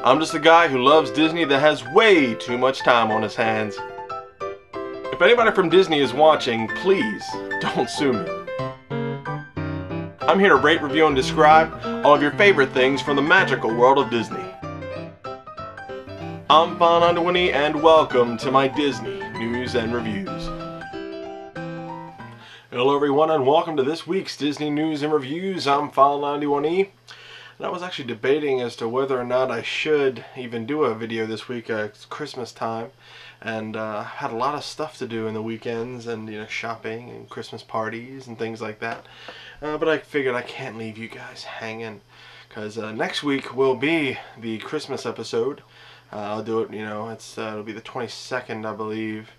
I'm just a guy who loves Disney that has way too much time on his hands. If anybody from Disney is watching, please don't sue me. I'm here to rate, review, and describe all of your favorite things from the magical world of Disney. I'm File91e and welcome to my Disney News and Reviews. Hello everyone and welcome to this week's Disney News and Reviews. I'm File91e. And I was actually debating as to whether or not I should even do a video this week. It's Christmas time, and had a lot of stuff to do in the weekends, and shopping and Christmas parties and things like that. But I figured I can't leave you guys hanging, because next week will be the Christmas episode. I'll do it. It'll be the 22nd, I believe.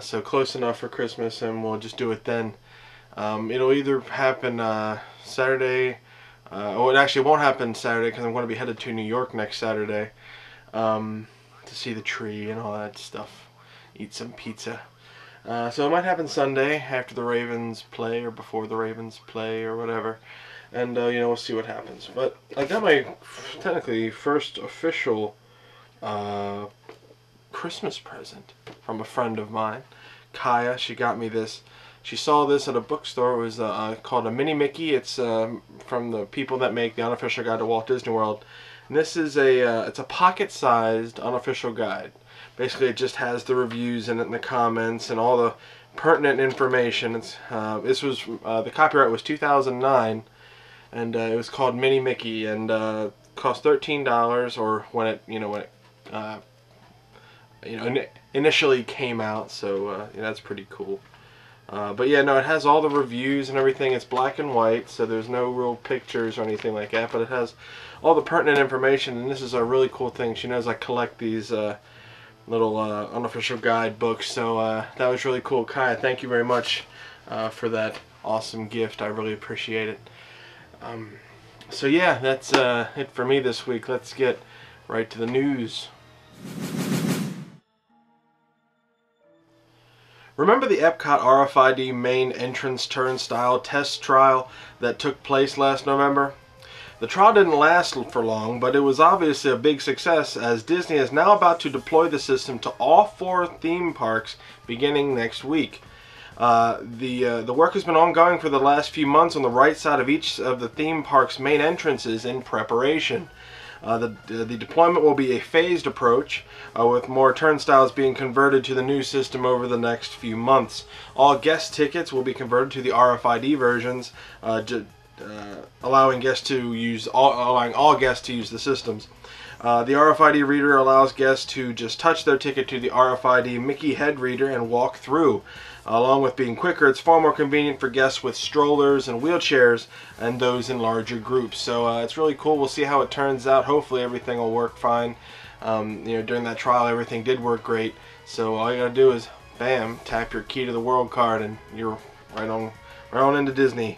So close enough for Christmas, and we'll just do it then. It'll either happen Saturday. It actually won't happen Saturday because I'm going to be headed to New York next Saturday to see the tree and all that stuff, eat some pizza. So it might happen Sunday after the Ravens play or before the Ravens play or whatever, and we'll see what happens. But I got my technically first official Christmas present from a friend of mine, Kaya. She got me this. She saw this at a bookstore. It was called a Mini Mickey. It's from the people that make the Unofficial Guide to Walt Disney World. And this is it's a pocket-sized unofficial guide. Basically, it just has the reviews in it and the comments and all the pertinent information. It's the copyright was 2009, and it was called Mini Mickey, and cost $13, or when it initially came out. So that's pretty cool. But yeah, no, it has all the reviews and everything. It's black and white, so there's no real pictures or anything like that, but it has all the pertinent information, and this is a really cool thing. She knows I collect these little unofficial guide books, so that was really cool. Kaya, thank you very much for that awesome gift. I really appreciate it. So yeah, that's it for me this week. Let's get right to the news. Remember the Epcot RFID main entrance turnstile test trial that took place last November? The trial didn't last for long, but it was obviously a big success, as Disney is now about to deploy the system to all 4 theme parks beginning next week. The work has been ongoing for the last few months on the right side of each of the theme park's main entrances in preparation. The deployment will be a phased approach, with more turnstiles being converted to the new system over the next few months. All guest tickets will be converted to the RFID versions, allowing all guests to use the systems. The RFID reader allows guests to just touch their ticket to the RFID Mickey head reader and walk through. Along with being quicker, it's far more convenient for guests with strollers and wheelchairs and those in larger groups. So it's really cool. We'll see how it turns out. Hopefully everything will work fine. During that trial, everything did work great. So all you gotta do is, bam, tap your key to the world card, and you're right on into Disney.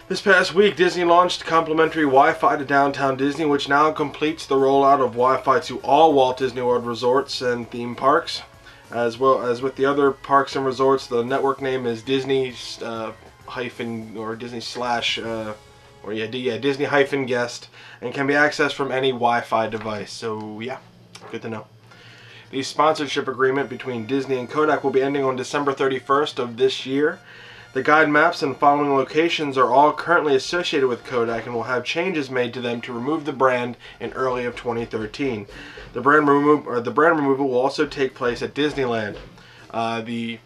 This past week, Disney launched complimentary Wi-Fi to Downtown Disney, which now completes the rollout of Wi-Fi to all Walt Disney World resorts and theme parks. As well as with the other parks and resorts, the network name is Disney Disney Guest, and can be accessed from any Wi-Fi device. So yeah, good to know. The sponsorship agreement between Disney and Kodak will be ending on December 31st of this year. The guide maps and following locations are all currently associated with Kodak and will have changes made to them to remove the brand in early of 2013. The brand removal will also take place at Disneyland. The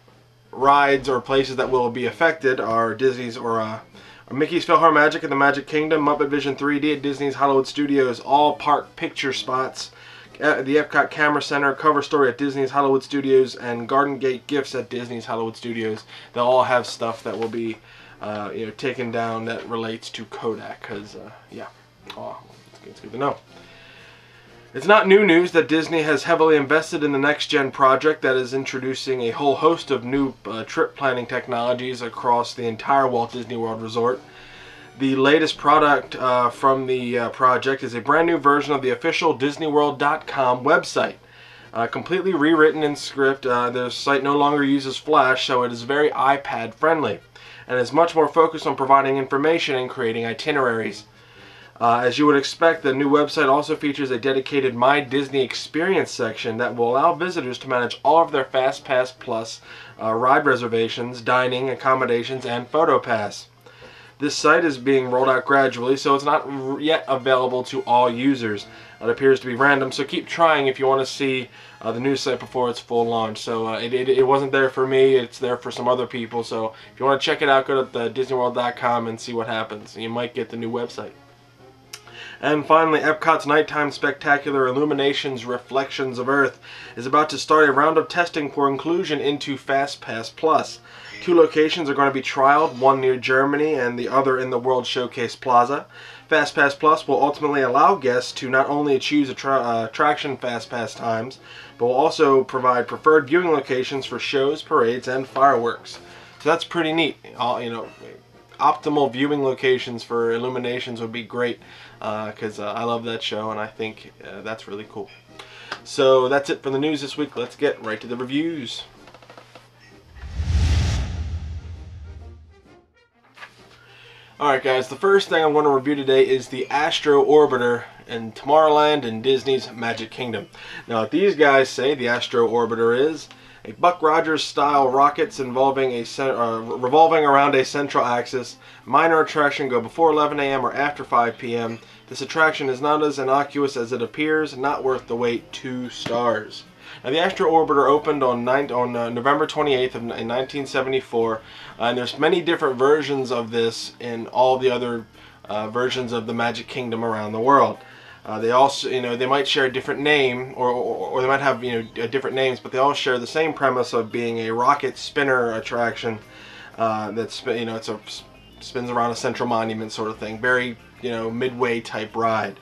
rides or places that will be affected are Disney's Mickey's PhilharMagic at the Magic Kingdom, Muppet Vision 3D at Disney's Hollywood Studios, all park picture spots at the Epcot Camera Center, Cover Story at Disney's Hollywood Studios, and Garden Gate Gifts at Disney's Hollywood Studios. They'll all have stuff that will be taken down that relates to Kodak, because yeah, it's good to know. It's not new news that Disney has heavily invested in the Next Gen project that is introducing a whole host of new trip planning technologies across the entire Walt Disney World Resort. The latest product from the project is a brand new version of the official DisneyWorld.com website. Completely rewritten in script, the site no longer uses Flash, so it is very iPad friendly, and is much more focused on providing information and creating itineraries. As you would expect, the new website also features a dedicated My Disney Experience section that will allow visitors to manage all of their FastPass Plus ride reservations, dining, accommodations, and PhotoPass. This site is being rolled out gradually, so it's not yet available to all users. It appears to be random, so keep trying if you want to see the new site before its full launch. So it wasn't there for me, it's there for some other people, so if you want to check it out, go to DisneyWorld.com and see what happens. You might get the new website. And finally, Epcot's nighttime spectacular Illuminations Reflections of Earth is about to start a round of testing for inclusion into FastPass Plus. 2 locations are going to be trialed, one near Germany and the other in the World Showcase Plaza. FastPass Plus will ultimately allow guests to not only choose attraction FastPass times, but will also provide preferred viewing locations for shows, parades, and fireworks. So that's pretty neat. Optimal viewing locations for Illuminations would be great, because I love that show and I think that's really cool. So that's it for the news this week. Let's get right to the reviews. Alright guys, the first thing I'm going to review today is the Astro Orbiter in Tomorrowland in Disney's Magic Kingdom. Now what these guys say the Astro Orbiter is a Buck Rogers style rockets involving revolving around a central axis. Minor attraction, go before 11 a.m. or after 5 p.m. This attraction is not as innocuous as it appears, not worth the wait, 2 stars. Now the Astro Orbiter opened on November 28th in 1974, and there's many different versions of this in all the other versions of the Magic Kingdom around the world. They also, they might share a different name, or they might have, different names, but they all share the same premise of being a rocket spinner attraction that's, spins around a central monument sort of thing. Very, midway type ride.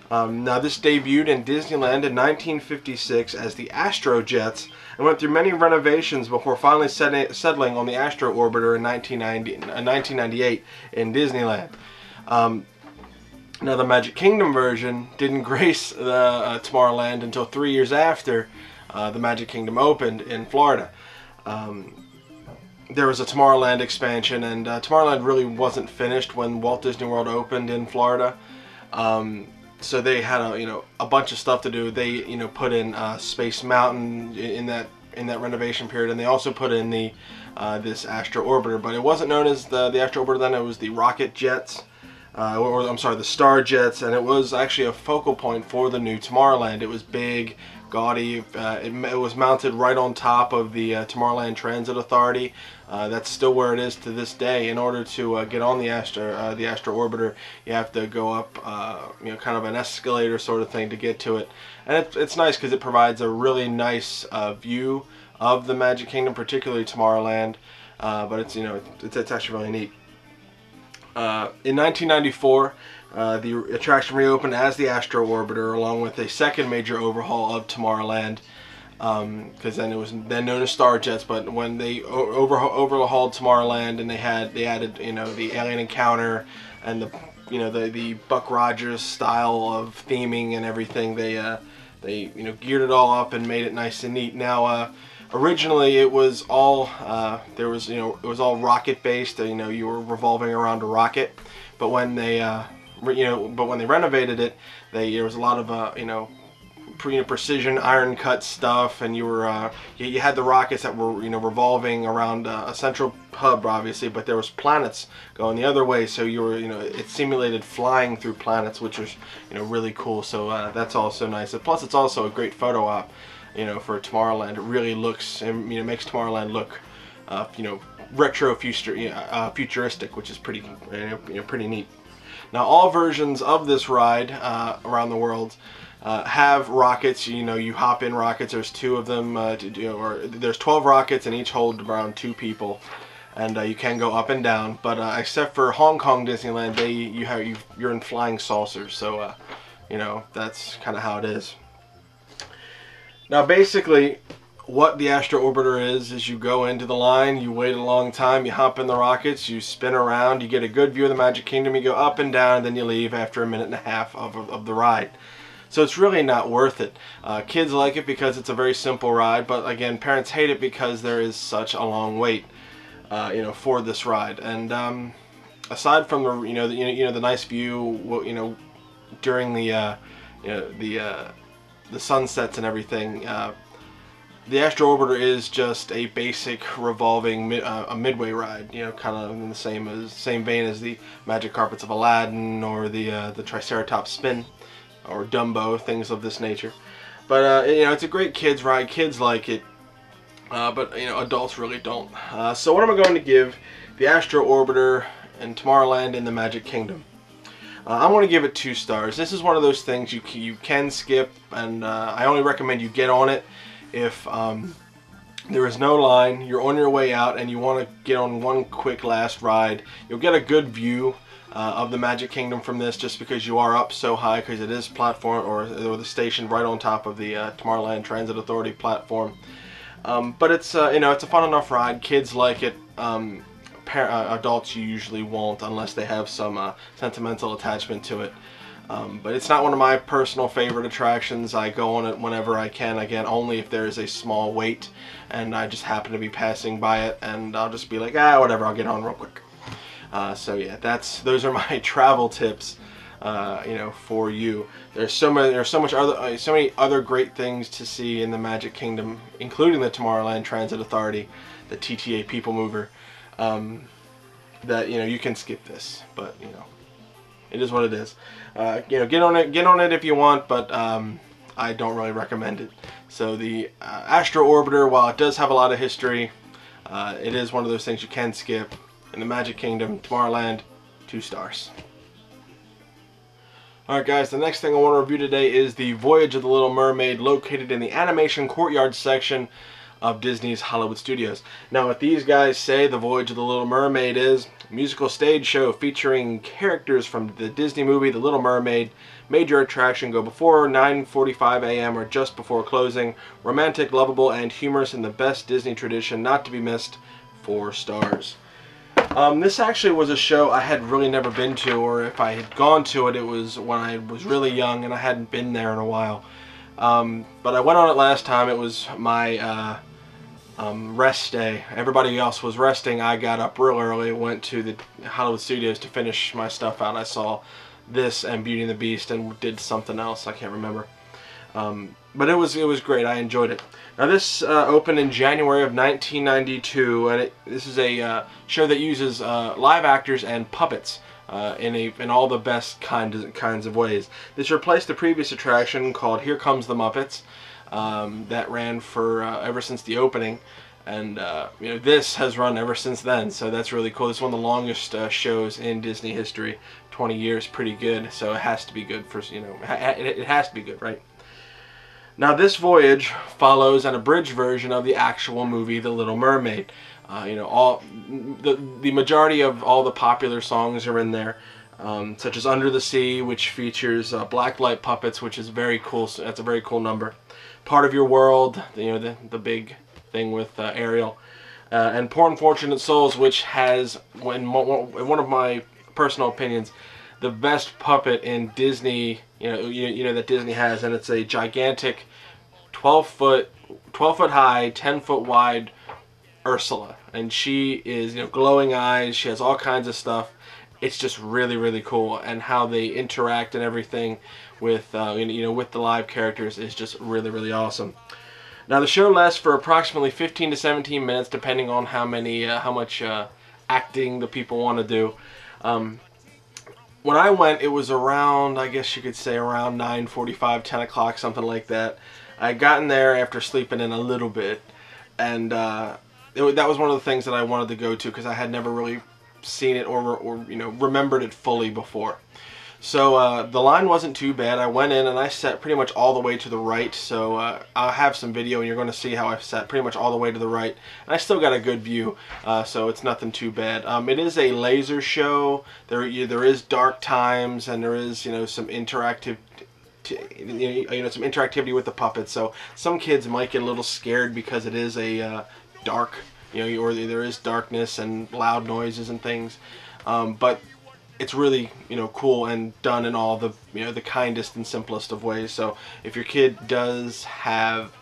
Now this debuted in Disneyland in 1956 as the Astro Jets and went through many renovations before finally settling on the Astro Orbiter in 1998 in Disneyland. Now the Magic Kingdom version didn't grace the Tomorrowland until 3 years after the Magic Kingdom opened in Florida. There was a Tomorrowland expansion, and Tomorrowland really wasn't finished when Walt Disney World opened in Florida. So they had a bunch of stuff to do. They put in Space Mountain in that renovation period, and they also put in the this Astro Orbiter, but it wasn't known as the Astro Orbiter then. It was the Rocket Jets. Or I'm sorry, the Star Jets, and it was actually a focal point for the new Tomorrowland. It was big, gaudy. It was mounted right on top of the Tomorrowland Transit Authority. That's still where it is to this day. In order to get on the Astro Orbiter, you have to go up, kind of an escalator sort of thing to get to it. And it's nice because it provides a really nice view of the Magic Kingdom, particularly Tomorrowland. But it's actually really neat. In 1994, the attraction reopened as the Astro Orbiter, along with a second major overhaul of Tomorrowland, because then it was then known as Star Jets. But when they overhauled Tomorrowland and they added the alien encounter and the Buck Rogers style of theming and everything, they geared it all up and made it nice and neat. Now originally it was all it was all rocket based. You were revolving around a rocket, but when they renovated it, there was a lot of precision iron cut stuff, and you had the rockets that were revolving around a central hub, obviously, but there was planets going the other way, so it simulated flying through planets, which was really cool. So that's also nice. And plus, it's also a great photo op. For Tomorrowland, it really looks and makes Tomorrowland look, retro futuristic, which is pretty neat. Now, all versions of this ride around the world have rockets. You hop in rockets. There's 2 of them, or there's 12 rockets, and each hold around 2 people, and you can go up and down. But except for Hong Kong Disneyland, you're in flying saucers. So that's kind of how it is. Now basically what the Astro Orbiter is you go into the line, you wait a long time, you hop in the rockets, you spin around, you get a good view of the Magic Kingdom, you go up and down, and then you leave after a minute and a half of the ride. So it's really not worth it. Kids like it because it's a very simple ride, but again, parents hate it because there is such a long wait for this ride. And aside from the the nice view, during the the sunsets and everything, the Astro Orbiter is just a basic revolving a midway ride, kind of in the same vein as the Magic Carpets of Aladdin or the Triceratops Spin or Dumbo, things of this nature. But it's a great kids ride. Kids like it, but adults really don't. So what am I going to give the Astro Orbiter and Tomorrowland in the Magic Kingdom? I'm going to give it 2 stars. This is one of those things you can skip, and I only recommend you get on it if there is no line, you're on your way out, and you want to get on one quick last ride. You'll get a good view of the Magic Kingdom from this, just because you are up so high, because it is platform or the station right on top of the Tomorrowland Transit Authority platform. But it's it's a fun enough ride. Kids like it. Adults usually won't, unless they have some sentimental attachment to it. But it's not one of my personal favorite attractions. I go on it whenever I can, again only if there is a small wait and I just happen to be passing by it, and I'll just be like, whatever, I'll get on real quick. So yeah, those are my travel tips for you. There's so many other great things to see in the Magic Kingdom, including the Tomorrowland Transit Authority, the TTA People Mover, that you can skip this, but it is what it is. Get on it if you want, but I don't really recommend it. So the Astro Orbiter, while it does have a lot of history, it is one of those things you can skip. In the Magic Kingdom, Tomorrowland, 2 stars. Alright guys, the next thing I want to review today is the Voyage of the Little Mermaid, located in the Animation Courtyard section of Disney's Hollywood Studios. Now, what these guys say the Voyage of the Little Mermaid is a musical stage show featuring characters from the Disney movie The Little Mermaid. Major attraction, go before 9:45 a.m. or just before closing. Romantic, lovable, and humorous in the best Disney tradition, not to be missed. 4 stars. This actually was a show I had really never been to, or if I had gone to it, it was when I was really young and I hadn't been there in a while. But I went on it last time. It was my rest day. Everybody else was resting. I got up real early, went to the Hollywood Studios to finish my stuff out. I saw this and Beauty and the Beast and did something else, I can't remember. But it was great. I enjoyed it. Now this opened in January of 1992, and this is a show that uses live actors and puppets in all the best kinds of ways. This replaced the previous attraction called Here Comes the Muppets that ran for ever since the opening, and this has run ever since then. So that's really cool. This is one of the longest shows in Disney history. 20 years, pretty good. So it has to be good for it has to be good, right? Now this voyage follows an abridged version of the actual movie The Little Mermaid. All the majority of all the popular songs are in there, such as Under the Sea, which features black light puppets, which is very cool. So that's a very cool number. Part of Your World, the big thing with Ariel, and Poor Unfortunate Souls, which has, in one of my personal opinions, the best puppet in Disney, that Disney has, and it's a gigantic 12 foot high, 10 foot wide Ursula, and she is glowing eyes. She has all kinds of stuff. It's just really, really cool, and how they interact and everything with with the live characters is just really, really awesome. Now the show lasts for approximately 15 to 17 minutes, depending on how much acting the people want to do. When I went, it was around, I guess you could say, around 9:45, 10 o'clock, something like that. I had gotten there after sleeping in a little bit, and that was one of the things that I wanted to go to, because I had never really seen it or remembered it fully before. So the line wasn't too bad. I went in and I sat pretty much all the way to the right, so I'll have some video and you're going to see how I sat pretty much all the way to the right, and I still got a good view, so it's nothing too bad. It is a laser show. There is dark times, and there is some interactive some interactivity with the puppets, so some kids might get a little scared because it is a dark, or there is darkness and loud noises and things, but it's really cool and done in all the the kindest and simplest of ways. So if your kid does have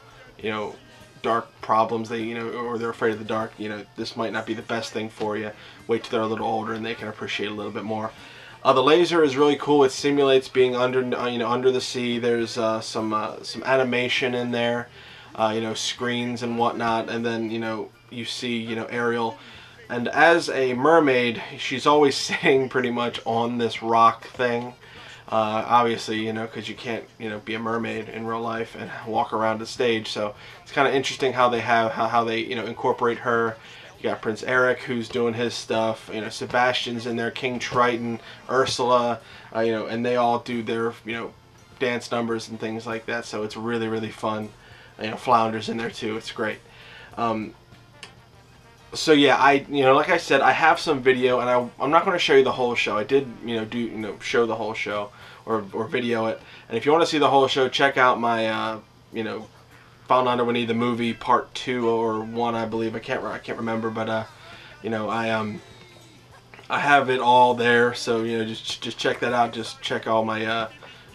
dark problems, or they're afraid of the dark, this might not be the best thing for you. Wait till they're a little older and they can appreciate it a little bit more. The laser is really cool. It simulates being under the sea. There's some animation in there, screens and whatnot, and then you see Ariel, and as a mermaid, she's always sitting pretty much on this rock thing. Obviously, because you can't, be a mermaid in real life and walk around the stage. So it's kind of interesting how they how they incorporate her. You got Prince Eric, who's doing his stuff. Sebastian's in there, King Triton, Ursula, and they all do their dance numbers and things like that. So it's really, really fun. Flounder's in there too. It's great. So yeah, like I said, I have some video, and I'm not going to show you the whole show. I did show the whole show or video it. And if you want to see the whole show, check out my File91e the movie part 2 or 1, I believe. I can't remember, but I have it all there. So just check that out. Just check all my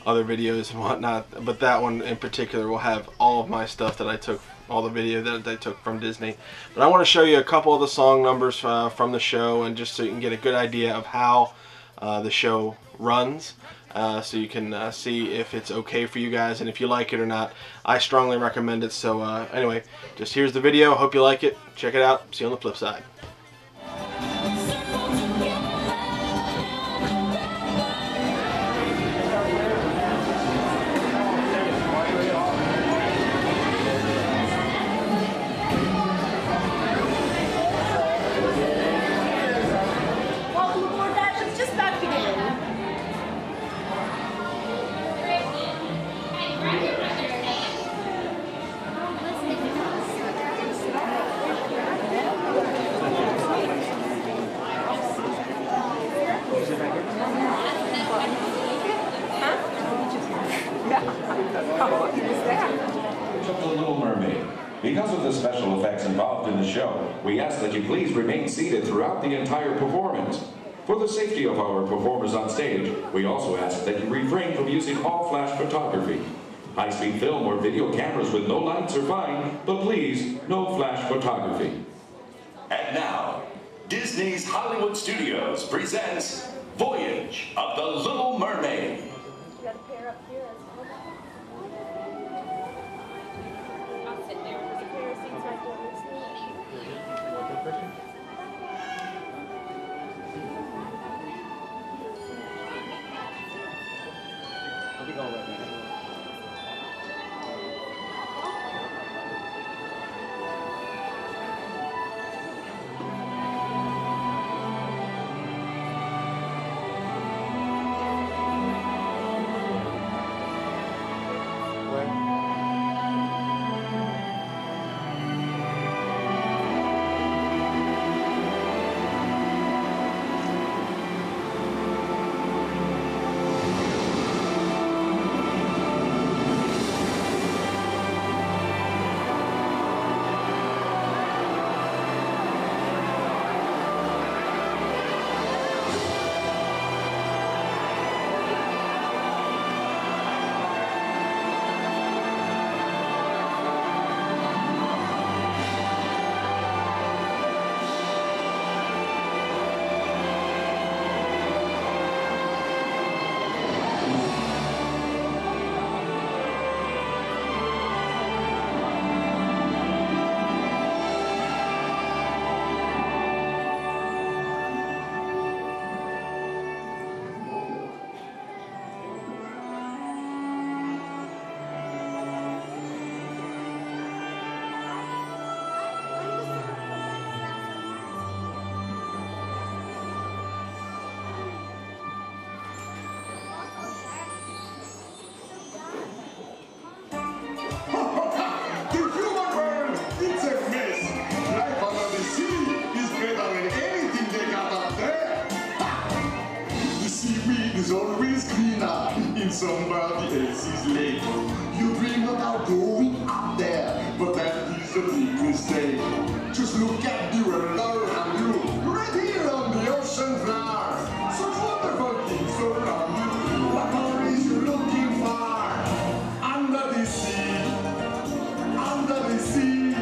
other videos and whatnot. But that one in particular will have all of my stuff that I took, all the video that I took from Disney. But I want to show you a couple of the song numbers from the show, and just so you can get a good idea of how the show runs. So you can see if it's okay for you guys and if you like it or not. I strongly recommend it. So anyway, just here's the video. Hope you like it. Check it out. See you on the flip side. The Little Mermaid. Because of the special effects involved in the show, we ask that you please remain seated throughout the entire performance. For the safety of our performers on stage, we also ask that you refrain from using all flash photography. High-speed film or video cameras with no lights are fine, but please, no flash photography. And now, Disney's Hollywood Studios presents Voyage of the Little Mermaid. You got a pair up here as well. I'll sit there. There's a pair of seats right there. I'll be going right now. Always cleaner in somebody else's lake. You dream about going up there, but that is a big mistake. Just look at the world around you, right here on the ocean floor. Such wonderful things around you. What more is you looking for? Under the sea, under the sea.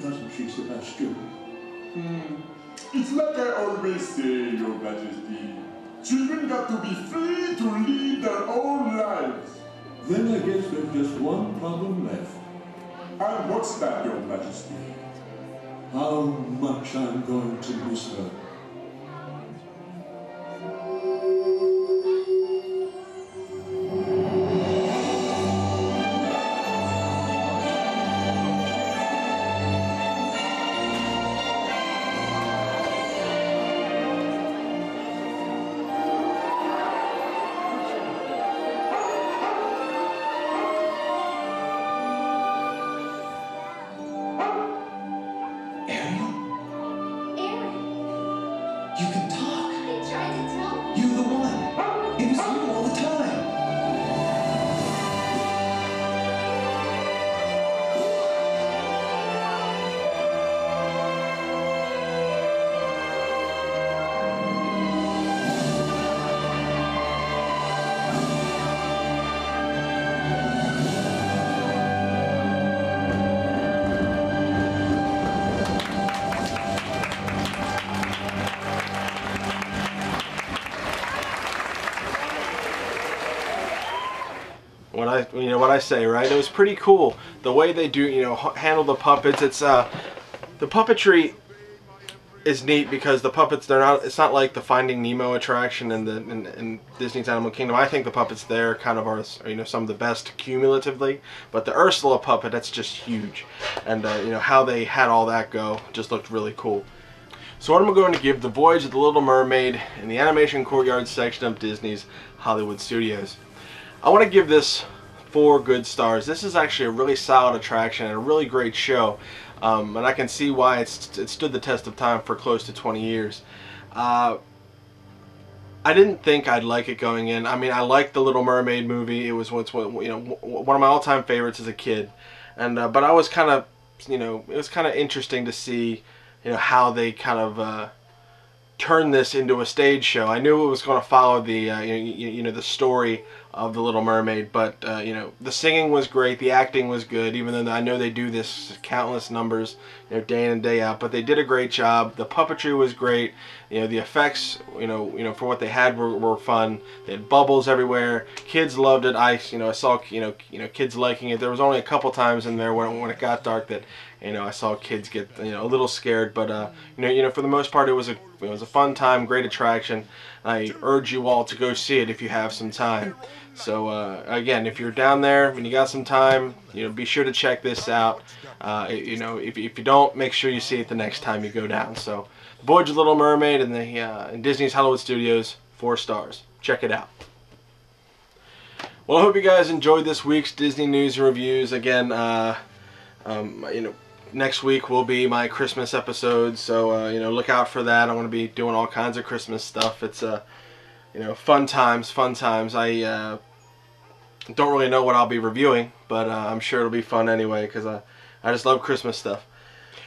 Doesn't she, Sebastian? It's like I always say, Your Majesty. Children got to be free to lead their own lives. Then I guess there's just one problem left. And what's that, Your Majesty? How much I'm going to miss her. You can talk. I tried to tell You're the one. It was you all the time. What I say, right? It was pretty cool the way they do, handle the puppets. It's the puppetry is neat because the puppets, it's not like the Finding Nemo attraction in Disney's Animal Kingdom. I think the puppets there kind of are some of the best cumulatively, but the Ursula puppet, that's just huge, and how they had all that go just looked really cool. So what I'm going to give The Voyage of the Little Mermaid in the Animation Courtyard section of Disney's Hollywood Studios. I want to give this 4 good stars. This is actually a really solid attraction and a really great show, and I can see why it stood the test of time for close to 20 years. I didn't think I'd like it going in. I mean, I liked the Little Mermaid movie. It was one of my all-time favorites as a kid, and but I was kind of it was kind of interesting to see how they kind of turn this into a stage show. I knew it was going to follow the the story of the Little Mermaid, but the singing was great, the acting was good, even though I know they do this countless numbers day in and day out, but they did a great job. The puppetry was great. The effects for what they had were fun. They had bubbles everywhere. Kids loved it. I saw kids liking it. There was only a couple times in there when it got dark that I saw kids get a little scared, but for the most part it was a fun time, great attraction. I urge you all to go see it if you have some time. So again, if you're down there and you got some time, be sure to check this out. If you don't, make sure you see it the next time you go down. So, The Voyage of Little Mermaid in Disney's Hollywood Studios, 4 stars. Check it out. Well, I hope you guys enjoyed this week's Disney news and reviews. Again, next week will be my Christmas episode, so look out for that. I'm going to be doing all kinds of Christmas stuff. It's fun times. I don't really know what I'll be reviewing, but I'm sure it'll be fun anyway because I just love Christmas stuff.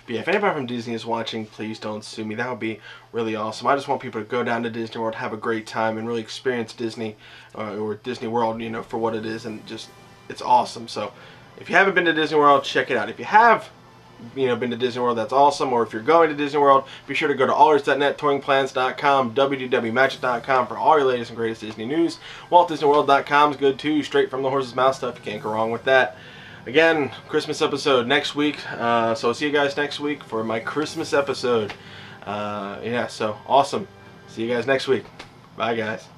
But yeah, if anybody from Disney is watching, please don't sue me. That would be really awesome. I just want people to go down to Disney World, have a great time, and really experience Disney or Disney World, for what it is, and just it's awesome. So if you haven't been to Disney World, check it out. If you have been to Disney World, that's awesome. Or if you're going to Disney World, be sure to go to allers.net, touringplans.com, www.magic.com for all your latest and greatest Disney news. WaltDisneyWorld.com is good too, straight from the horse's mouth stuff. You can't go wrong with that. Again, Christmas episode next week, so I'll see you guys next week for my Christmas episode. Yeah, so awesome. See you guys next week. Bye, guys.